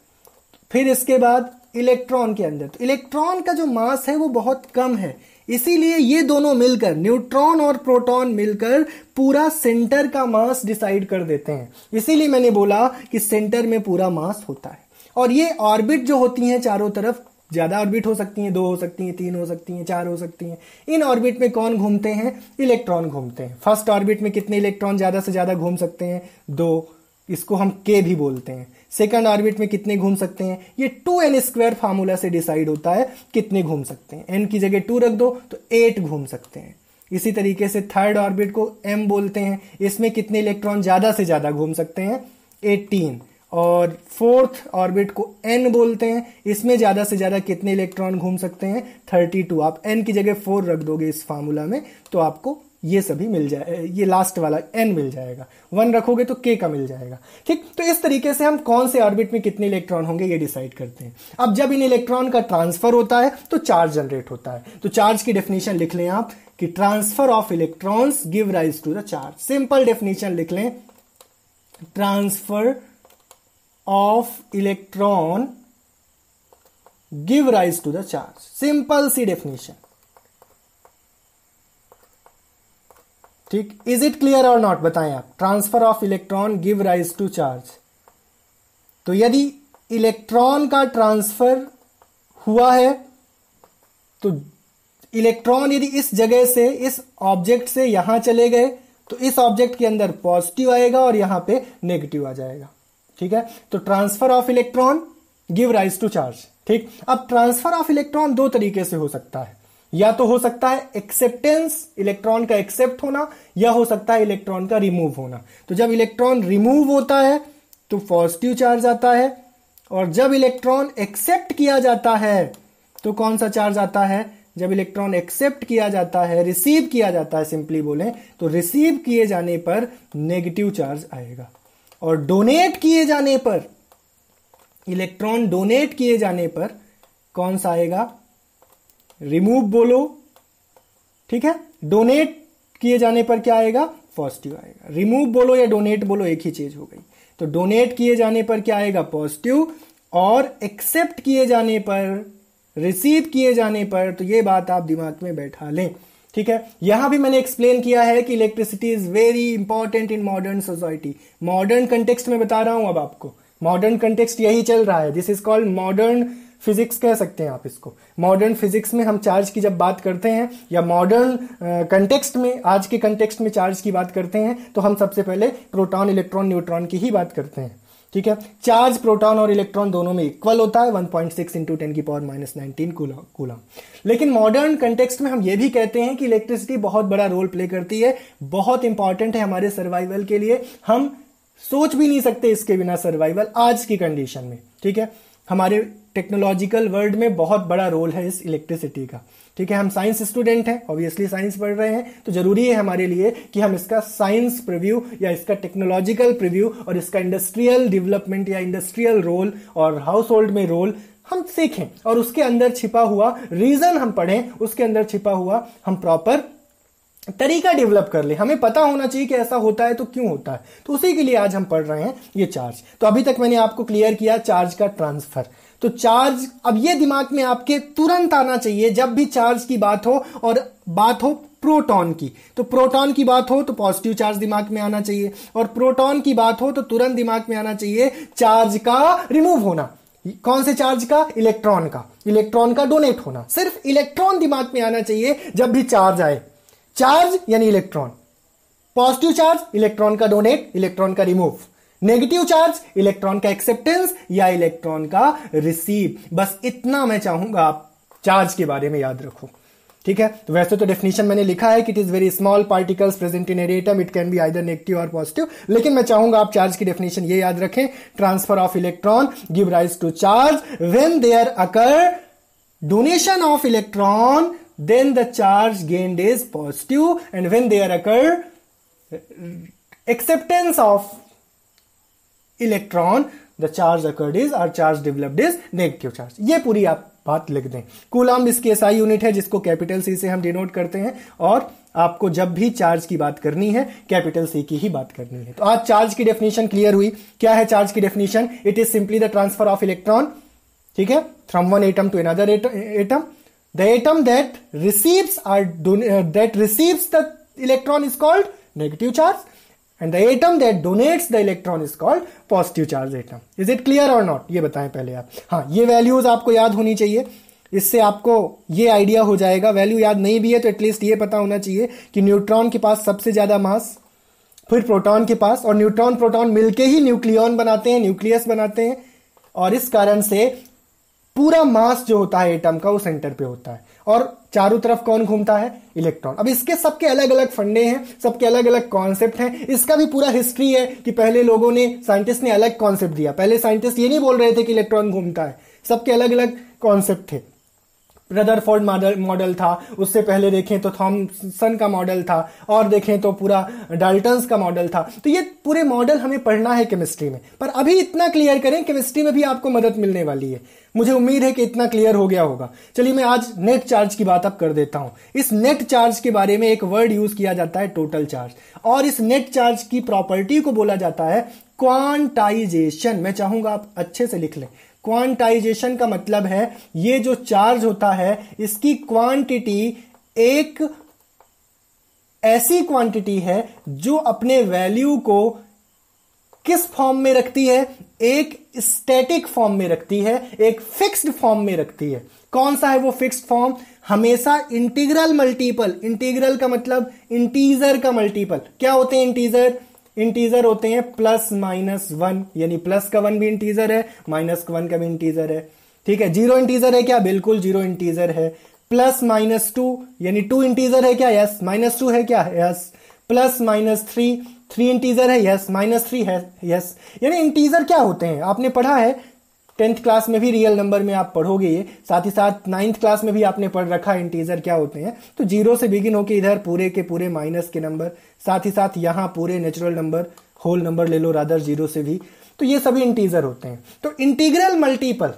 फिर इसके बाद इलेक्ट्रॉन के अंदर। तो इलेक्ट्रॉन का जो मास है वो बहुत कम है, इसीलिए ये दोनों मिलकर, न्यूट्रॉन और प्रोटॉन मिलकर पूरा सेंटर का मास डिसाइड कर देते हैं। इसीलिए मैंने बोला कि सेंटर में पूरा मास होता है। और ये ऑर्बिट जो होती हैं चारों तरफ, ज्यादा ऑर्बिट हो सकती हैं, 2 हो सकती हैं, 3 हो सकती हैं, 4 हो सकती हैं। इन ऑर्बिट में कौन घूमते हैं? इलेक्ट्रॉन घूमते हैं। फर्स्ट ऑर्बिट में कितने इलेक्ट्रॉन ज्यादा से ज्यादा घूम सकते हैं? 2, इसको हम k भी बोलते हैं। सेकंड ऑर्बिट में कितने घूम सकते हैं? ये 2n² फार्मूला से डिसाइड होता है कितने घूम सकते हैं। n की जगह 2 रख दो तो 8 घूम सकते हैं। इसी तरीके से थर्ड ऑर्बिट को m बोलते हैं, इसमें कितने इलेक्ट्रॉन ज्यादा से ज्यादा घूम सकते हैं? 18। और फोर्थ ऑर्बिट को n बोलते हैं, इसमें ज्यादा से ज्यादा कितने इलेक्ट्रॉन घूम सकते हैं? 32। आप n की जगह 4 रख दोगे इस फार्मूला में तो आपको ये सभी मिल जाए, ये लास्ट वाला n मिल जाएगा। 1 रखोगे तो k का मिल जाएगा। ठीक, तो इस तरीके से हम कौन से ऑर्बिट में कितने इलेक्ट्रॉन होंगे ये डिसाइड करते हैं। अब जब इन इलेक्ट्रॉन का ट्रांसफर होता है तो चार्ज जनरेट होता है। तो चार्ज की डेफिनेशन लिख लें आप कि transfer of electrons give rise to the charge. Simple definition लिख लें, transfer of electron give rise to the charge. Simple सी डेफिनेशन। ठीक, इज इट क्लियर और नॉट? बताएं आप। Transfer of electron give rise to charge. तो यदि electron का ट्रांसफर हुआ है तो इलेक्ट्रॉन यदि इस जगह से, इस ऑब्जेक्ट से यहां चले गए तो इस ऑब्जेक्ट के अंदर पॉजिटिव आएगा और यहां पे नेगेटिव आ जाएगा। ठीक है, तो transfer of electron give rise to charge. ठीक, अब ट्रांसफर ऑफ इलेक्ट्रॉन 2 तरीके से हो सकता है। या तो हो सकता है एक्सेप्टेंस, इलेक्ट्रॉन का एक्सेप्ट होना, या हो सकता है इलेक्ट्रॉन का रिमूव होना। तो जब इलेक्ट्रॉन रिमूव होता है तो पॉजिटिव चार्ज आता है, और जब इलेक्ट्रॉन एक्सेप्ट किया जाता है तो कौन सा चार्ज आता है? जब इलेक्ट्रॉन एक्सेप्ट किया जाता है, रिसीव किया जाता है, सिंपली बोलें तो रिसीव किए जाने पर नेगेटिव चार्ज आएगा। और डोनेट किए जाने पर, इलेक्ट्रॉन डोनेट किए जाने पर कौन सा आएगा? रिमूव बोलो, ठीक है। डोनेट किए जाने पर क्या आएगा? पॉजिटिव आएगा। रिमूव बोलो या डोनेट बोलो, एक ही चीज हो गई। तो डोनेट किए जाने पर क्या आएगा? पॉजिटिव। और एक्सेप्ट किए जाने पर, रिसीव किए जाने पर, तो ये बात आप दिमाग में बैठा लें, ठीक है। यहां भी मैंने एक्सप्लेन किया है कि electricity is very important in modern society. Modern context में बता रहा हूं अब आपको, मॉडर्न कंटेक्स्ट यही चल रहा है। This is called modern physics कह सकते हैं आप इसको। मॉडर्न फिजिक्स में हम चार्ज की जब बात करते हैं, या मॉडर्न कंटेक्स्ट में, आज के कंटेक्स्ट में चार्ज की बात करते हैं, तो हम सबसे पहले प्रोटॉन, इलेक्ट्रॉन, न्यूट्रॉन की ही बात करते हैं, ठीक है। चार्ज प्रोटॉन और इलेक्ट्रॉन दोनों में इक्वल होता है, 1.6 इंटू 10⁻⁻19 कूलम। लेकिन मॉडर्न कंटेक्स्ट में हम ये भी कहते हैं कि इलेक्ट्रिसिटी बहुत बड़ा रोल प्ले करती है, बहुत इंपॉर्टेंट है हमारे सर्वाइवल के लिए। हम सोच भी नहीं सकते इसके बिना सर्वाइवल आज की कंडीशन में, ठीक है। हमारे टेक्नोलॉजिकल वर्ल्ड में बहुत बड़ा रोल है इस इलेक्ट्रिसिटी का, ठीक है। हम साइंस स्टूडेंट हैं, ऑब्वियसली साइंस पढ़ रहे हैं, तो जरूरी है हमारे लिए कि हम इसका साइंस प्रीव्यू या इसका टेक्नोलॉजिकल प्रीव्यू और इसका इंडस्ट्रियल डेवलपमेंट या इंडस्ट्रियल रोल और हाउस होल्ड में रोल हम सीखें, और उसके अंदर छिपा हुआ रीजन हम पढ़ें, उसके अंदर छिपा हुआ हम प्रॉपर तरीका डेवलप कर ले। हमें पता होना चाहिए कि ऐसा होता है तो क्यों होता है, तो उसी के लिए आज हम पढ़ रहे हैं ये चार्ज। तो अभी तक मैंने आपको क्लियर किया चार्ज का ट्रांसफर। तो चार्ज, अब ये दिमाग में आपके तुरंत आना चाहिए जब भी चार्ज की बात हो और बात हो प्रोटॉन की, तो प्रोटॉन की बात हो तो पॉजिटिव चार्ज दिमाग में आना चाहिए, और प्रोटॉन की बात हो तो तुरंत दिमाग में आना चाहिए चार्ज का रिमूव होना। कौन से चार्ज का? इलेक्ट्रॉन का। इलेक्ट्रॉन का डोनेट होना। सिर्फ इलेक्ट्रॉन दिमाग में आना चाहिए जब भी चार्ज आए। चार्ज यानी इलेक्ट्रॉन, पॉजिटिव चार्ज इलेक्ट्रॉन का डोनेट, इलेक्ट्रॉन का रिमूव, नेगेटिव चार्ज इलेक्ट्रॉन का एक्सेप्टेंस या इलेक्ट्रॉन का रिसीव। बस इतना मैं चाहूंगा आप चार्ज के बारे में याद रखो, ठीक है। तो वैसे तो डेफिनेशन मैंने लिखा है कि it is very small particles present in atom, it can be either negative और पॉजिटिव, लेकिन मैं चाहूंगा आप चार्ज की डेफिनेशन ये याद रखें, transfer of electron give rise to charge when there occur donation of electron, then the charge gained is positive, and when there occur acceptance of electron, the charge occurred is, or charge developed is negative charge। ये पूरी आप बात लिख दें। Coulomb इसकी SI unit है जिसको capital C से हम डिनोट करते हैं, और आपको जब भी चार्ज की बात करनी है कैपिटल C की ही बात करनी है। तो आज चार्ज की डेफिनेशन क्लियर हुई। क्या है चार्ज की definition? It is simply the transfer of electron, ठीक है, from one atom to another atom. The atom that receives the electron is called negative charge, and the atom that donates the electron is called positive charge atom. Is it clear or not? ये बताएं पहले आप। हाँ, ये values आपको याद होनी चाहिए, इससे आपको ये आइडिया हो जाएगा। वैल्यू याद नहीं भी है तो एटलीस्ट ये पता होना चाहिए कि न्यूट्रॉन के पास सबसे ज्यादा मास, फिर प्रोटॉन के पास, और न्यूट्रॉन प्रोटॉन मिलके ही न्यूक्लियॉन बनाते हैं, न्यूक्लियस बनाते हैं, और इस कारण से पूरा मास जो होता है एटम का वो सेंटर पे होता है, और चारों तरफ कौन घूमता है? इलेक्ट्रॉन। अब इसके सबके अलग अलग फंडे हैं, सबके अलग अलग कॉन्सेप्ट हैं, इसका भी पूरा हिस्ट्री है कि पहले लोगों ने, साइंटिस्ट ने अलग कॉन्सेप्ट दिया। पहले साइंटिस्ट ये नहीं बोल रहे थे कि इलेक्ट्रॉन घूमता है, सबके अलग अलग कॉन्सेप्ट थे। रदरफोर्ड मॉडल था, उससे पहले देखें तो थॉमसन का मॉडल था, और देखें तो पूरा डाल्टन्स का मॉडल था। तो ये पूरे मॉडल हमें पढ़ना है केमिस्ट्री में, पर अभी इतना क्लियर करें, केमिस्ट्री में भी आपको मदद मिलने वाली है। मुझे उम्मीद है कि इतना क्लियर हो गया होगा। चलिए मैं आज नेट चार्ज की बात अब कर देता हूं। इस नेट चार्ज के बारे में एक वर्ड यूज किया जाता है, टोटल चार्ज, और इस नेट चार्ज की प्रॉपर्टी को बोला जाता है क्वांटाइजेशन। मैं चाहूंगा आप अच्छे से लिख लें। क्वांटाइजेशन का मतलब है ये जो चार्ज होता है इसकी क्वांटिटी एक ऐसी क्वांटिटी है जो अपने वैल्यू को किस फॉर्म में रखती है? एक स्टैटिक फॉर्म में रखती है, एक फिक्स्ड फॉर्म में रखती है। कौन सा है वो फिक्स्ड फॉर्म? हमेशा इंटीग्रल मल्टीपल। इंटीग्रल का मतलब इंटीजर का मल्टीपल। क्या होते हैं इंटीजर? इंटीजर होते हैं +-1, यानी प्लस का 1 भी इंटीजर है, -1 का भी इंटीजर है, ठीक है। जीरो इंटीजर है क्या? बिल्कुल जीरो इंटीजर है। +-2 यानी 2 इंटीजर है क्या? यस। -2 है क्या? यस। +-3 3 इंटीजर है? यस। -3 है? यस। यानी इंटीजर क्या होते हैं आपने पढ़ा है 10th क्लास में भी, रियल नंबर में आप पढ़ोगे ये, साथ ही साथ 9th क्लास में भी आपने पढ़ रखा है इंटीजर क्या होते हैं। तो 0 से बिगिन होके इधर पूरे के पूरे माइनस के नंबर, साथ ही साथ यहां पूरे नेचुरल नंबर, होल नंबर ले लो रादर 0 से भी, तो ये सभी इंटीजर होते हैं। तो इंटीग्रल मल्टीपल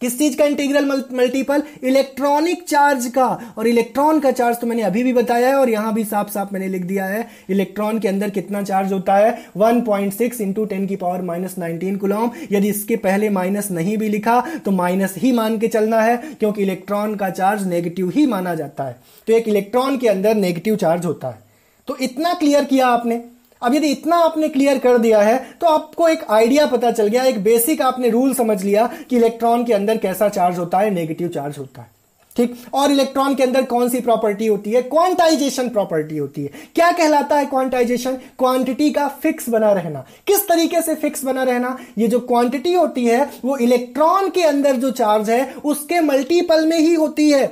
किस चीज का? इंटीग्रल मल्टीपल इलेक्ट्रॉनिक चार्ज का। और इलेक्ट्रॉन का चार्ज तो मैंने अभी भी बताया है और यहां भी साफ साफ मैंने लिख दिया है, इलेक्ट्रॉन के अंदर कितना चार्ज होता है? 1.6 इंटू 10⁻⁻19 कूलम। यदि इसके पहले माइनस नहीं भी लिखा तो माइनस ही मान के चलना है, क्योंकि इलेक्ट्रॉन का चार्ज नेगेटिव ही माना जाता है। तो एक इलेक्ट्रॉन के अंदर नेगेटिव चार्ज होता है। तो इतना क्लियर किया आपने। अब यदि इतना आपने क्लियर कर दिया है तो आपको एक आइडिया पता चल गया, एक बेसिक आपने रूल समझ लिया कि इलेक्ट्रॉन के अंदर कैसा चार्ज होता है, नेगेटिव चार्ज होता है। ठीक। और इलेक्ट्रॉन के अंदर कौन सी प्रॉपर्टी होती है? क्वांटाइजेशन प्रॉपर्टी होती है। क्या कहलाता है क्वांटाइजेशन? क्वांटिटी का फिक्स बना रहना। किस तरीके से फिक्स बना रहना? ये जो क्वांटिटी होती है वो इलेक्ट्रॉन के अंदर जो चार्ज है उसके मल्टीपल में ही होती है।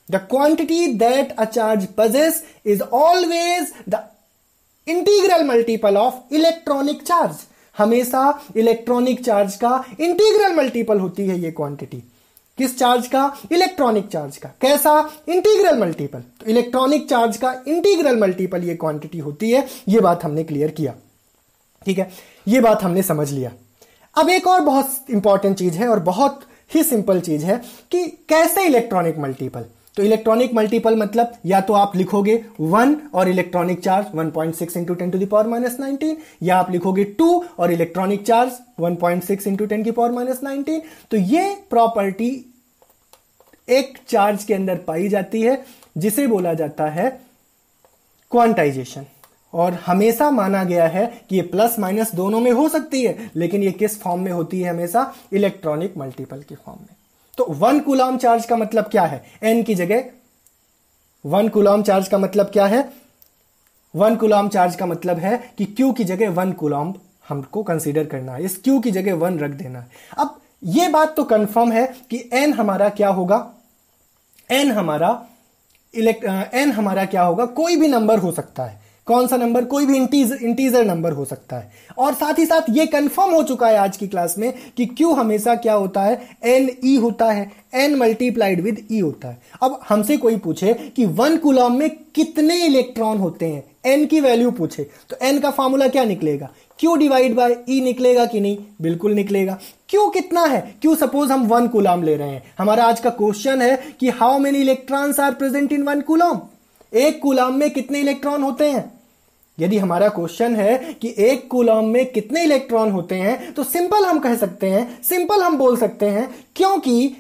The quantity that a charge possess is always the integral multiple of electronic charge. हमेशा इलेक्ट्रॉनिक चार्ज का इंटीग्रल मल्टीपल होती है ये क्वांटिटी। किस चार्ज का? इलेक्ट्रॉनिक चार्ज का। कैसा? Integral multiple. तो इलेक्ट्रॉनिक चार्ज का इंटीग्रल मल्टीपल ये क्वांटिटी होती है। ये बात हमने क्लियर किया। ठीक है, ये बात हमने समझ लिया। अब एक और बहुत इंपॉर्टेंट चीज है और बहुत ही सिंपल चीज है कि कैसे इलेक्ट्रॉनिक मल्टीपल। तो इलेक्ट्रॉनिक मल्टीपल मतलब या तो आप लिखोगे 1 और इलेक्ट्रॉनिक चार्ज 1.6 इंटू 10⁻⁻19, या आप लिखोगे 2 और इलेक्ट्रॉनिक चार्ज 1.6 इंटू 10⁻⁻19। तो ये प्रॉपर्टी एक चार्ज के अंदर पाई जाती है जिसे बोला जाता है क्वांटाइजेशन। और हमेशा माना गया है कि ये प्लस माइनस दोनों में हो सकती है, लेकिन ये किस फॉर्म में होती है? हमेशा इलेक्ट्रॉनिक मल्टीपल के फॉर्म में। तो 1 कूलम चार्ज का मतलब क्या है? n की जगह 1 कूलम चार्ज का मतलब क्या है? 1 कूलम चार्ज का मतलब है कि Q की जगह 1 कूलम हमको कंसीडर करना है, इस Q की जगह 1 रख देना है। अब यह बात तो कंफर्म है कि n हमारा क्या होगा? n हमारा क्या होगा? कोई भी नंबर हो सकता है। कौन सा नंबर? कोई भी इंटीजर नंबर हो सकता है। और साथ ही साथ ये कंफर्म हो चुका है आज की क्लास में कि Q हमेशा क्या होता है? Ne होता है, n मल्टीप्लाइड विद E होता है। अब हमसे कोई पूछे कि 1 कूलम में कितने इलेक्ट्रॉन होते हैं, n की वैल्यू पूछे, तो n का फॉर्मूला क्या निकलेगा? Q डिवाइड बाय E निकलेगा कि नहीं? बिल्कुल निकलेगा। Q कितना है? Q सपोज हम 1 कूलम ले रहे हैं। हमारा आज का क्वेश्चन है कि how many electrons are present in 1 coulomb. एक कूलम में कितने इलेक्ट्रॉन होते हैं? यदि हमारा क्वेश्चन है कि एक कूलम में कितने इलेक्ट्रॉन होते हैं, तो सिंपल हम कह सकते हैं, सिंपल हम बोल सकते हैं, क्योंकि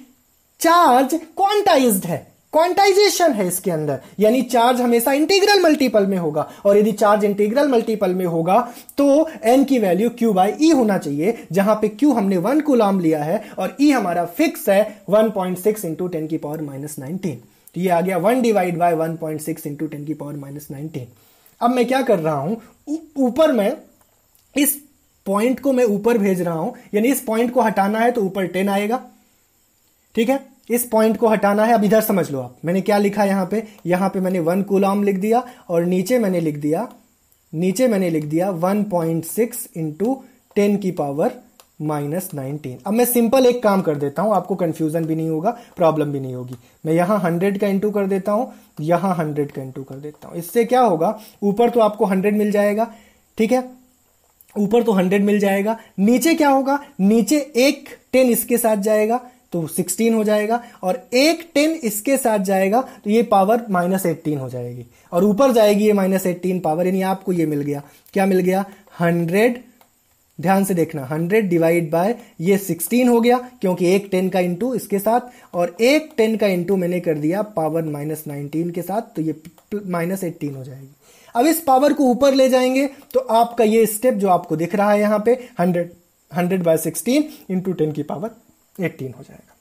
चार्ज क्वांटाइज्ड है, क्वांटाइजेशन है इसके अंदर, यानी चार्ज हमेशा इंटीग्रल मल्टीपल में होगा। और यदि चार्ज इंटीग्रल मल्टीपल में होगा तो n की वैल्यू Q बाई E होना चाहिए, जहां पे Q हमने 1 कूलम लिया है और E हमारा फिक्स है 1.6 इंटू 10⁻⁻19। तो ये आ गया 1 डिवाइड बाय 1.6 इंटू 10⁻⁻19। अब मैं क्या कर रहा हूं, ऊपर में इस पॉइंट को मैं ऊपर भेज रहा हूं, यानी इस पॉइंट को हटाना है तो ऊपर 10 आएगा। ठीक है, इस पॉइंट को हटाना है। अब इधर समझ लो आप, मैंने क्या लिखा यहां पे मैंने 1 कूलम लिख दिया और नीचे मैंने लिख दिया 1.6 इंटू 10⁻⁻19। अब मैं सिंपल एक काम कर देता हूं, आपको कंफ्यूजन भी नहीं होगा, प्रॉब्लम भी नहीं होगी। मैं यहां 100 का इंटू कर देता हूं, यहां 100 का इंटू कर देता हूं। इससे क्या होगा, ऊपर तो आपको 100 मिल जाएगा। ठीक है, ऊपर तो 100 मिल जाएगा। नीचे क्या होगा, नीचे एक 10 इसके साथ जाएगा तो 16 हो जाएगा, और एक 10 इसके साथ जाएगा तो ये पावर -18 हो जाएगी, और ऊपर जाएगी ये -18 पावर, यानी आपको ये मिल गया, क्या मिल गया, 100। ध्यान से देखना, 100 डिवाइड बाय ये 16 हो गया, क्योंकि एक 10 का इंटू इसके साथ और एक 10 का इंटू मैंने कर दिया पावर -19 के साथ, तो ये -18 हो जाएगी। अब इस पावर को ऊपर ले जाएंगे तो आपका ये स्टेप जो आपको दिख रहा है यहां पे 100 बाय 16 इंटू 10⁻18 हो जाएगा।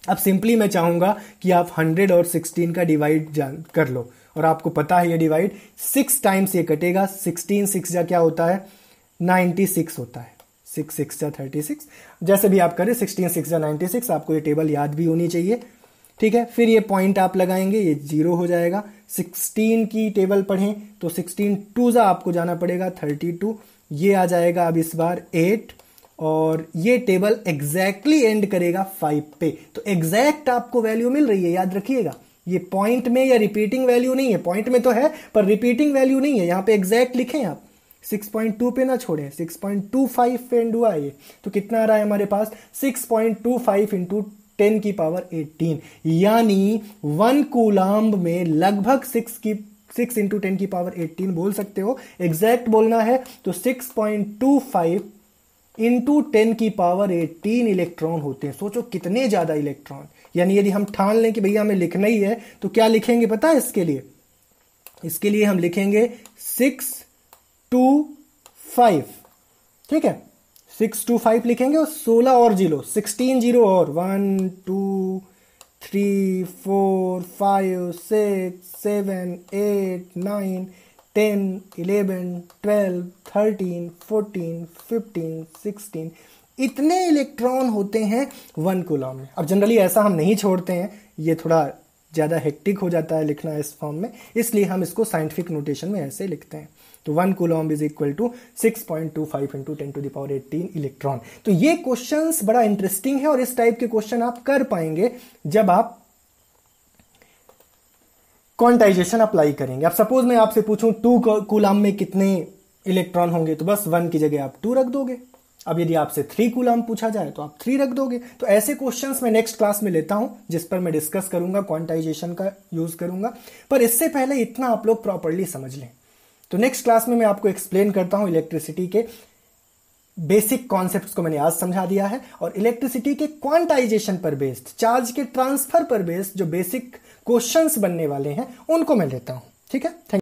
अब सिंपली मैं चाहूंगा कि आप 100 और 16 का डिवाइड कर लो, और आपको पता है ये डिवाइड 6 टाइम्स ये कटेगा। 16 6 जा क्या होता है, 96 होता है। 6 6 जा 36, जैसे भी आप करें, 16 6 जा 96। आपको ये टेबल याद भी होनी चाहिए। ठीक है, फिर ये पॉइंट आप लगाएंगे, ये 0 हो जाएगा। 16 की टेबल पढ़ें तो 16 टू जा आपको जाना पड़ेगा 32, ये आ जाएगा अब इस बार 8, और ये टेबल एग्जैक्टली एंड करेगा 5 पे। तो एग्जैक्ट आपको वैल्यू मिल रही है, याद रखिएगा। ये पॉइंट में या रिपीटिंग वैल्यू नहीं है, पॉइंट में तो है पर रिपीटिंग वैल्यू नहीं है, यहां पे एग्जैक्ट लिखें आप, 6.2 पे ना छोड़ें, 6.25 पे एंड हुआ ये। तो कितना आ रहा है हमारे पास, 6.25 इंटू 10 की पावर 18, यानी 1 कूलाम्ब में लगभग 6 इंटू 10 की पावर 18 बोल सकते हो। एग्जैक्ट बोलना है तो 6.25 इंटू 10 की पावर 18 इलेक्ट्रॉन होते हैं। सोचो कितने ज्यादा इलेक्ट्रॉन। यानी यदि हम ठान लें कि भैया हमें लिखना ही है तो क्या लिखेंगे पता है इसके लिए? इसके लिए हम लिखेंगे 625, ठीक है, 625 लिखेंगे और 16 और 0, 16 0 और 1 2 3 4 5 6 7 8 9 10 11 12 13 14 15 16, इतने इलेक्ट्रॉन होते हैं 1 कूलम में। अब जनरली ऐसा हम नहीं छोड़ते हैं, ये थोड़ा ज़्यादा हेक्टिक हो जाता है लिखना इस फॉर्म में, इसलिए हम इसको साइंटिफिक नोटेशन में ऐसे लिखते हैं। तो 1 coulomb is equal to 6.25 into 10 to the power 18 electron. तो ये क्वेश्चंस बड़ा इंटरेस्टिंग है और इस टाइप के क्वेश्चन आप कर पाएंगे जब आप क्वांटाइजेशन अप्लाई करेंगे। अब सपोज मैं आपसे पूछूं 2 कूलम में कितने इलेक्ट्रॉन होंगे, तो बस 1 की जगह आप 2 रख दोगे। अब यदि आपसे 3 कूलम पूछा जाए तो आप 3 रख दोगे। तो ऐसे क्वेश्चंस मैं नेक्स्ट क्लास में लेता हूं जिस पर मैं डिस्कस करूंगा, क्वांटाइजेशन का यूज करूंगा। पर इससे पहले इतना आप लोग प्रॉपर्ली समझ लें। तो नेक्स्ट क्लास में मैं आपको एक्सप्लेन करता हूं इलेक्ट्रिसिटी के बेसिक कॉन्सेप्ट्स को मैंने आज समझा दिया है, और इलेक्ट्रिसिटी के क्वांटाइजेशन पर बेस्ड, चार्ज के ट्रांसफर पर बेस्ड जो बेसिक क्वेश्चंस बनने वाले हैं उनको मैं लेता हूं। ठीक है, थैंक यू।